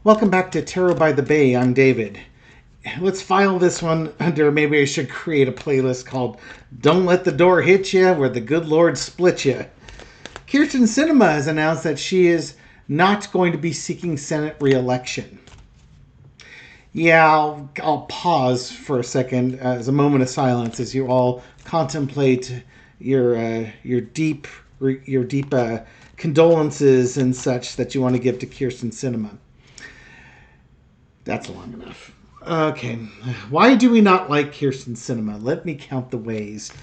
Welcome back to Tarot by the Bay. I'm David. Let's file this one under, maybe I should create a playlist called Don't Let the Door Hit Ya, where the good Lord split ya. Kyrsten Sinema has announced that she is not going to be seeking Senate re-election. Yeah, I'll pause for a second as a moment of silence as you all contemplate your deep condolences and such that you want to give to Kyrsten Sinema. That's long enough. Okay. Why do we not like Kyrsten Sinema? Let me count the ways.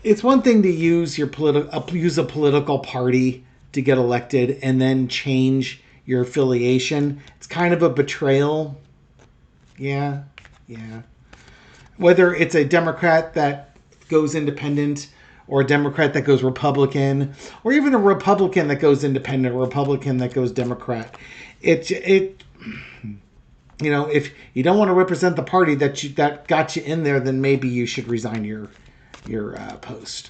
It's one thing to use use a political party to get elected and then change your affiliation. It's kind of a betrayal. Yeah. Whether it's a Democrat that goes independent or a Democrat that goes Republican, or even a Republican that goes independent, or a Republican that goes Democrat. If you don't want to represent the party that got you in there, then maybe you should resign your post.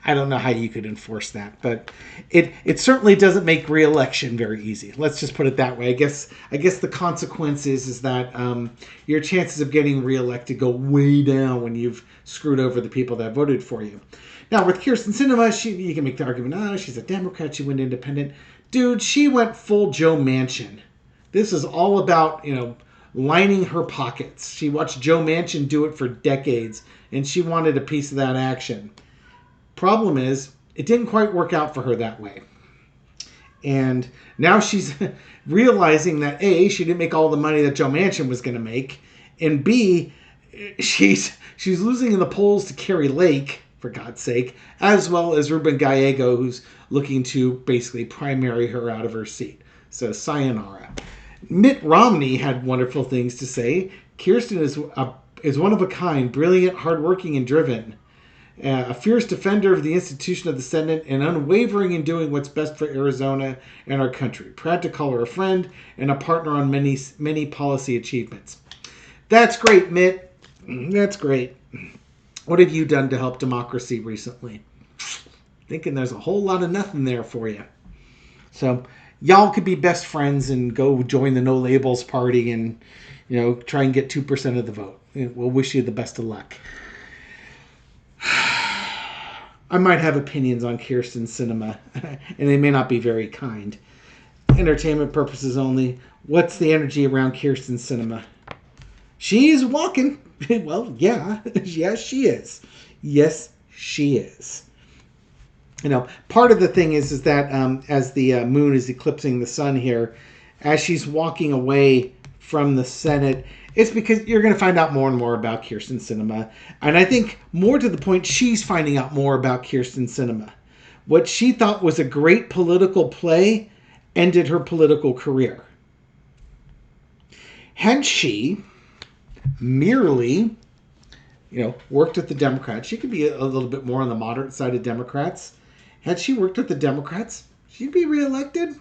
I don't know how you could enforce that, but it certainly doesn't make re-election very easy. Let's just put it that way. I guess the consequence is that your chances of getting re-elected go way down when you've screwed over the people that voted for you. Now with Kyrsten Sinema, you can make the argument, she's a Democrat, she went independent. Dude, she went full Joe Manchin. This is all about, lining her pockets. She watched Joe Manchin do it for decades, and she wanted a piece of that action. Problem is, it didn't quite work out for her that way. And now she's realizing that A, she didn't make all the money that Joe Manchin was going to make, and B, she's losing in the polls to Carrie Lake, for God's sake, as well as Ruben Gallego, who's looking to basically primary her out of her seat. So sayonara. Mitt Romney had wonderful things to say. Kyrsten is one of a kind, brilliant, hardworking, and driven. A fierce defender of the institution of the Senate and unwavering in doing what's best for Arizona and our country. Proud to call her a friend and a partner on many policy achievements. That's great, Mitt. That's great. What have you done to help democracy recently? Thinking there's a whole lot of nothing there for you. So y'all could be best friends and go join the No Labels party and, try and get 2% of the vote. We'll wish you the best of luck. I might have opinions on Kyrsten Sinema, and they may not be very kind. Entertainment purposes only. What's the energy around Kyrsten Sinema? She's walking. Well, yeah. Yes, she is. Yes, she is. Part of the thing is that as the moon is eclipsing the sun here, as she's walking away from the Senate, it's because you're going to find out more and more about Kyrsten Sinema. And I think more to the point, she's finding out more about Kyrsten Sinema. What she thought was a great political play ended her political career. Had she merely, worked with the Democrats, she could be a little bit more on the moderate side of Democrats. Had she worked with the Democrats, she'd be reelected.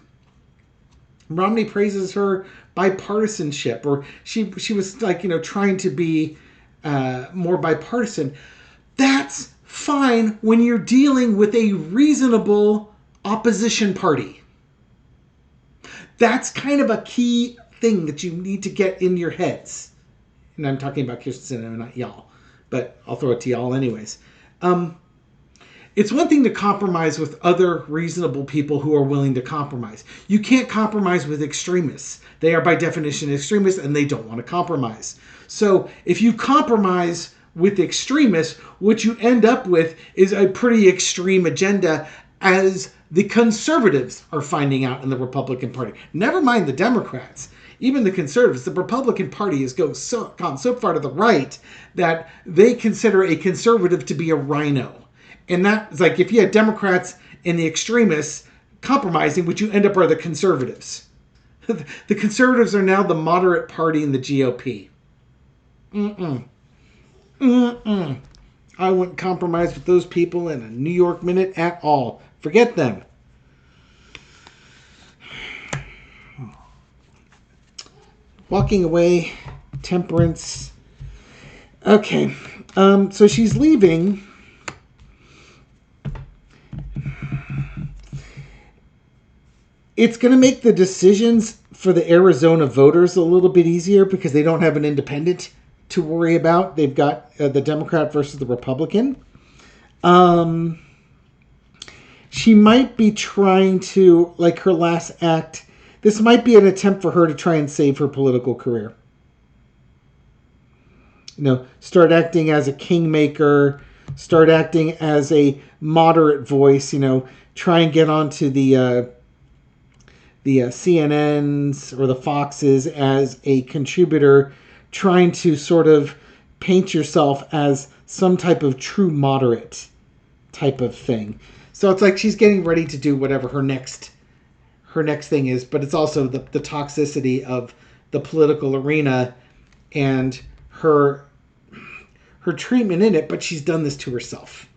Romney praises her bipartisanship, or she was trying to be more bipartisan. That's fine when you're dealing with a reasonable opposition party. That's kind of a key thing that you need to get in your heads. And I'm talking about Kyrsten Sinema, not y'all, but I'll throw it to y'all anyways. It's one thing to compromise with other reasonable people who are willing to compromise. You can't compromise with extremists. They are by definition extremists and they don't want to compromise. So if you compromise with extremists, what you end up with is a pretty extreme agenda, as the conservatives are finding out in the Republican Party. Never mind the Democrats. Even the conservatives, the Republican Party has gone so far to the right that they consider a conservative to be a rhino. And that's like if you had Democrats and the extremists compromising, what you end up are the conservatives. The conservatives are now the moderate party in the GOP. I wouldn't compromise with those people in a New York minute at all. Forget them. Walking away, temperance. Okay, so she's leaving. It's going to make the decisions for the Arizona voters a little bit easier because they don't have an independent to worry about. They've got the Democrat versus the Republican. She might be trying to, like her last act, this might be an attempt for her to try and save her political career. Start acting as a kingmaker, start acting as a moderate voice, try and get onto the CNNs or the Foxes as a contributor, trying to sort of paint yourself as some type of true moderate type of thing. So it's like she's getting ready to do whatever her next thing is, but it's also the toxicity of the political arena and her treatment in it, but she's done this to herself.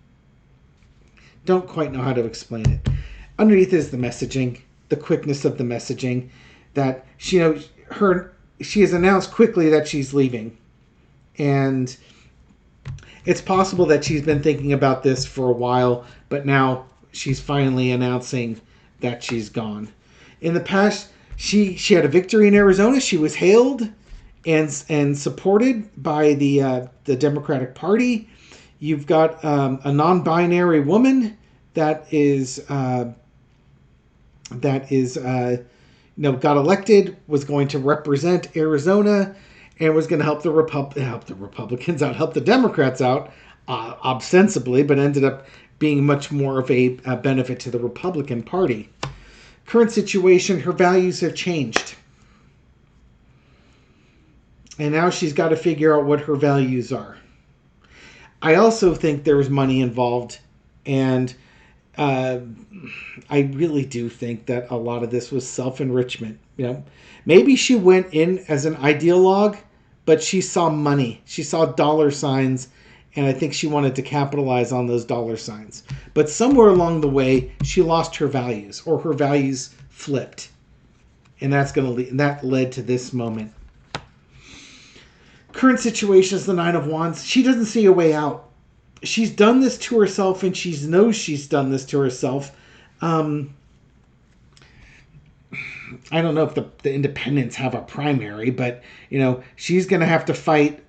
Don't quite know how to explain it. Underneath is the messaging, the quickness of the messaging, that she has announced quickly that she's leaving. And it's possible that she's been thinking about this for a while, but now she's finally announcing that she's gone. In the past, she had a victory in Arizona. She was hailed and supported by the Democratic Party. You've got a non-binary woman that got elected, was going to represent Arizona, and was going to help the Republicans out, help the Democrats out, ostensibly, but ended up being much more of a benefit to the Republican Party. Current situation, her values have changed. And now she's got to figure out what her values are. I also think there was money involved, and I really do think that a lot of this was self-enrichment. Maybe she went in as an ideologue, but she saw money. She saw dollar signs, and I think she wanted to capitalize on those dollar signs. But somewhere along the way, she lost her values, or her values flipped, and that led to this moment. Current situation is the Nine of Wands. She doesn't see a way out. She's done this to herself, and she knows she's done this to herself. I don't know if the independents have a primary, but she's going to have to fight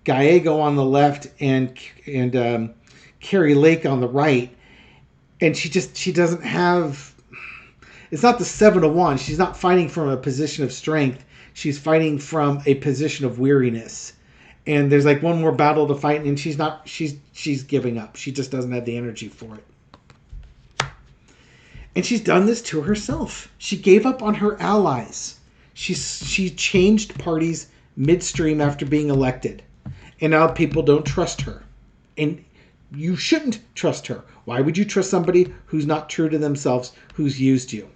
Gallego on the left and Carrie Lake on the right, and she doesn't have. It's not the Seven of Wands. She's not fighting from a position of strength. She's fighting from a position of weariness. And there's like one more battle to fight, and she's giving up. She just doesn't have the energy for it. And she's done this to herself. She gave up on her allies. She changed parties midstream after being elected. And now people don't trust her. And you shouldn't trust her. Why would you trust somebody who's not true to themselves, who's used you?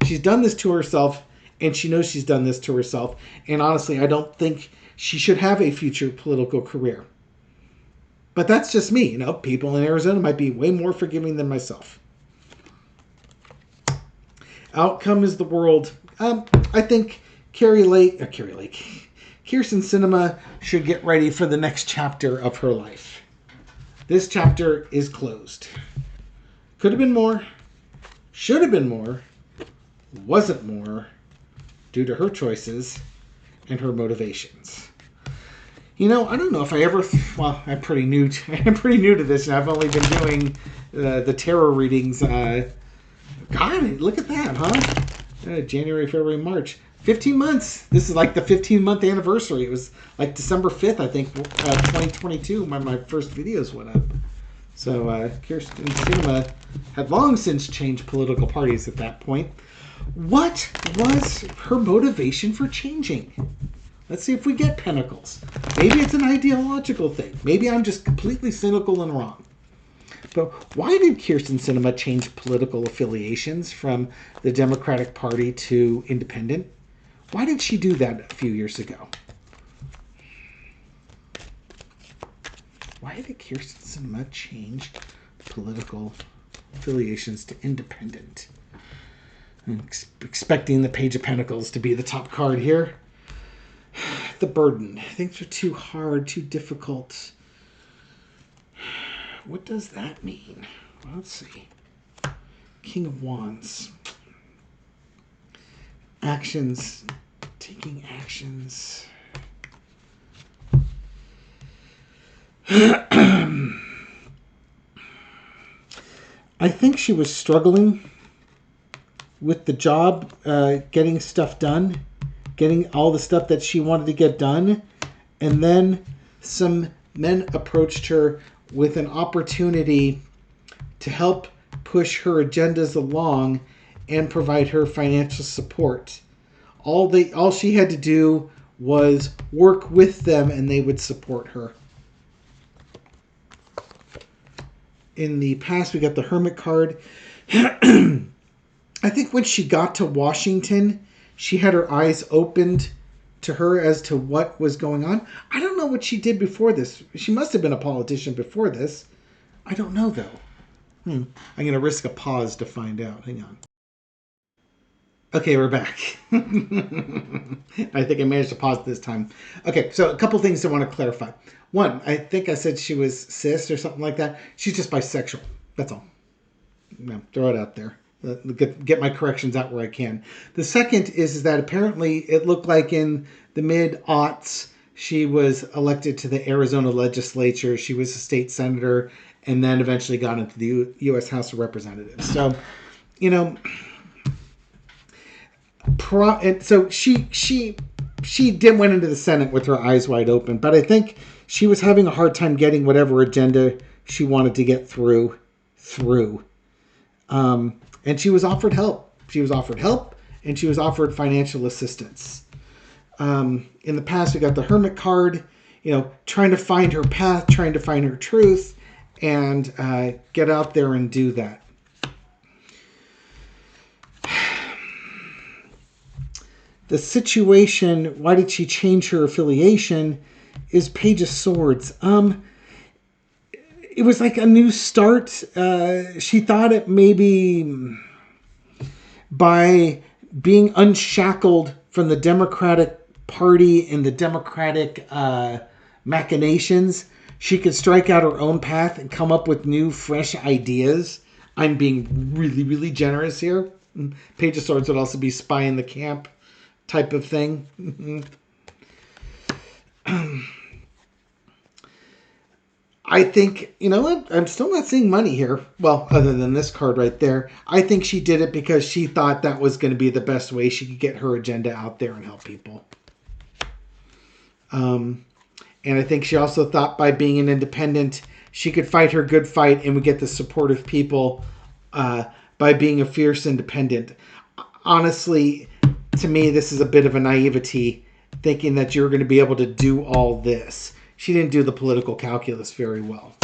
She's done this to herself, and she knows she's done this to herself. And honestly, I don't think she should have a future political career. But that's just me. People in Arizona might be way more forgiving than myself. Outcome is the world. I think Kyrsten Sinema should get ready for the next chapter of her life. This chapter is closed. Could have been more. Should have been more. Wasn't more. Due to her choices and her motivations. I don't know if I ever. Well, I'm pretty new to this, and I've only been doing the tarot readings. God, look at that, huh? January, February, March. 15 months. This is like the 15-month anniversary. It was like December 5th, I think, 2022, when my first videos went up. So Kyrsten Sinema had long since changed political parties at that point. What was her motivation for changing? Let's see if we get Pentacles. Maybe it's an ideological thing. Maybe I'm just completely cynical and wrong. But why did Kyrsten Sinema change political affiliations from the Democratic Party to independent? Why did she do that a few years ago? Why did Kyrsten Sinema change political affiliations to independent? I'm expecting the Page of Pentacles to be the top card here. The burden. Things are too hard, too difficult. What does that mean? Well, let's see. King of Wands. Actions. Taking actions. I think she was struggling with the job, getting stuff done, getting all the stuff that she wanted to get done. And then some men approached her with an opportunity to help push her agendas along and provide her financial support. All she had to do was work with them and they would support her. In the past, we got the Hermit card. I think when she got to Washington, she had her eyes opened to her as to what was going on. I don't know what she did before this. She must have been a politician before this. I don't know, though. I'm going to risk a pause to find out. Hang on. Okay, we're back. I think I managed to pause this time. Okay, so a couple things I want to clarify. One, I think I said she was cis or something like that. She's just bisexual. That's all. No, throw it out there. Get my corrections out where I can. The second is that apparently it looked like in the mid-aughts she was elected to the Arizona legislature. She was a state senator and then eventually got into the U.S. House of Representatives. So, you know, so she did went into the Senate with her eyes wide open, but I think she was having a hard time getting whatever agenda she wanted to get through. And she was offered help. She was offered help, and she was offered financial assistance. In the past, we got the Hermit card, trying to find her path, trying to find her truth, and get out there and do that. The situation, why did she change her affiliation, is Page of Swords. It was like a new start. She thought it maybe by being unshackled from the Democratic Party and the Democratic machinations, she could strike out her own path and come up with new, fresh ideas. I'm being really, really generous here. Page of Swords would also be spy in the camp type of thing. I think, you know what? I'm still not seeing money here. Well, other than this card right there. I think she did it because she thought that was going to be the best way she could get her agenda out there and help people. And I think she also thought by being an independent, she could fight her good fight and would get the support of people by being a fierce independent. Honestly, to me, this is a bit of a naivety, thinking that you're going to be able to do all this. She didn't do the political calculus very well.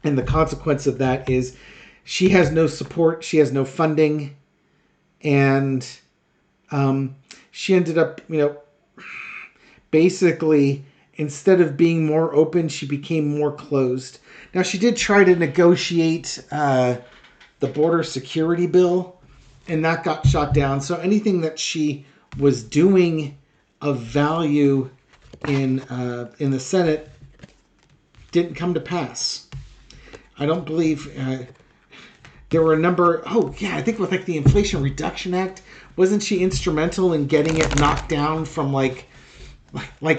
And the consequence of that is she has no support, she has no funding, and she ended up, basically, instead of being more open, she became more closed. Now, she did try to negotiate the border security bill, and that got shot down. So anything that she was doing of value in the Senate didn't come to pass. I don't believe there were a number. Oh yeah, I think with like the Inflation Reduction Act, wasn't she instrumental in getting it knocked down from like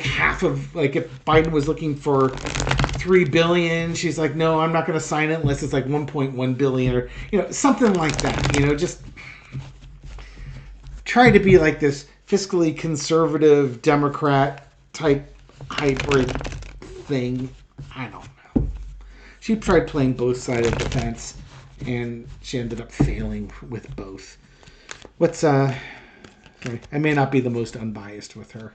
half of, like, if Biden was looking for $3 billion, she's like, no, I'm not going to sign it unless it's like 1.1 billion or something like that. Just try to be like this fiscally conservative Democrat type hybrid thing. I don't know. She tried playing both sides of the fence, and she ended up failing with both. Sorry, I may not be the most unbiased with her.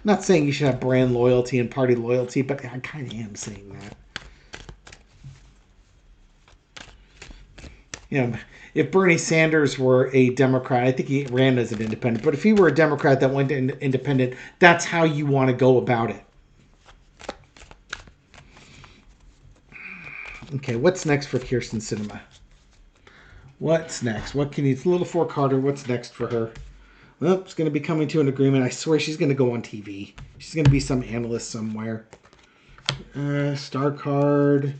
Not saying you should have brand loyalty and party loyalty, but I kind of am saying that. If Bernie Sanders were a Democrat, I think he ran as an independent, but if he were a Democrat that went to independent, that's how you want to go about it. Okay, what's next for Kyrsten Sinema? What's next? What can you... It's a little four-carder. What's next for her? Well, it's going to be coming to an agreement. I swear she's going to go on TV. She's going to be some analyst somewhere. Star card.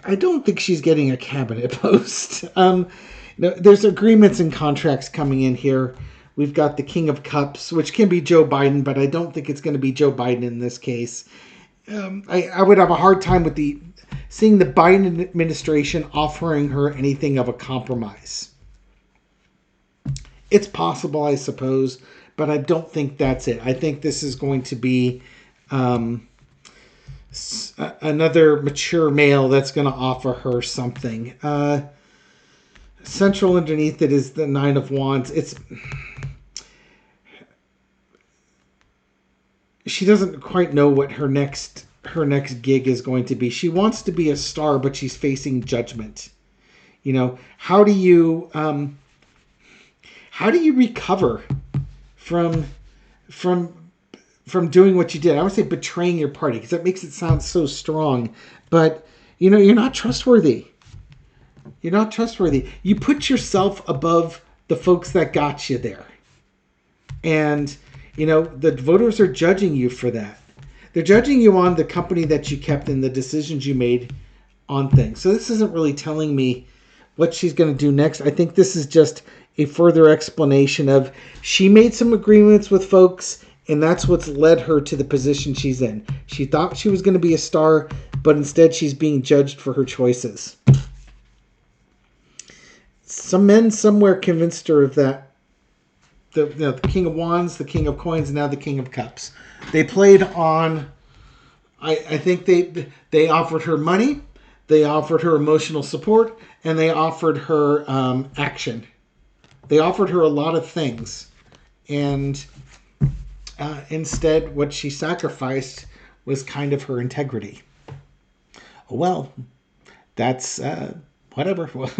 I don't think she's getting a cabinet post. There's agreements and contracts coming in here. We've got the King of Cups, which can be Joe Biden, but I don't think it's going to be Joe Biden in this case. I would have a hard time with seeing the Biden administration offering her anything of a compromise. It's possible, I suppose, but I don't think that's it. I think this is going to be another mature male that's going to offer her something. Central underneath it is the Nine of Wands. She doesn't quite know what her next gig is going to be. She wants to be a star, but she's facing judgment. How do you recover from doing what you did? I would say betraying your party, because that makes it sound so strong. But you're not trustworthy. You're not trustworthy. You put yourself above the folks that got you there, and the voters are judging you for that. They're judging you on the company that you kept and the decisions you made on things. So this isn't really telling me what she's going to do next. I think this is just a further explanation of she made some agreements with folks, and that's what's led her to the position she's in. She thought she was going to be a star, but instead she's being judged for her choices. Some men somewhere convinced her of that. The King of Wands, the King of Coins, and now the King of Cups. They played on. I think they offered her money, they offered her emotional support, and they offered her action. They offered her a lot of things, and instead, what she sacrificed was kind of her integrity. Well, that's whatever. We'll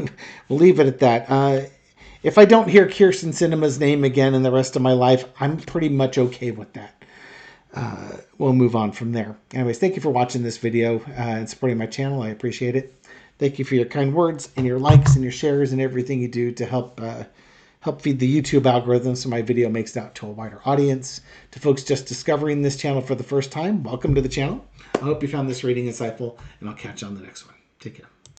leave it at that. If I don't hear Kyrsten Sinema's name again in the rest of my life, I'm pretty much okay with that. We'll move on from there. Anyways, thank you for watching this video and supporting my channel. I appreciate it. Thank you for your kind words and your likes and your shares and everything you do to help feed the YouTube algorithm so my video makes it out to a wider audience. To folks just discovering this channel for the first time, welcome to the channel. I hope you found this reading insightful, and I'll catch you on the next one. Take care.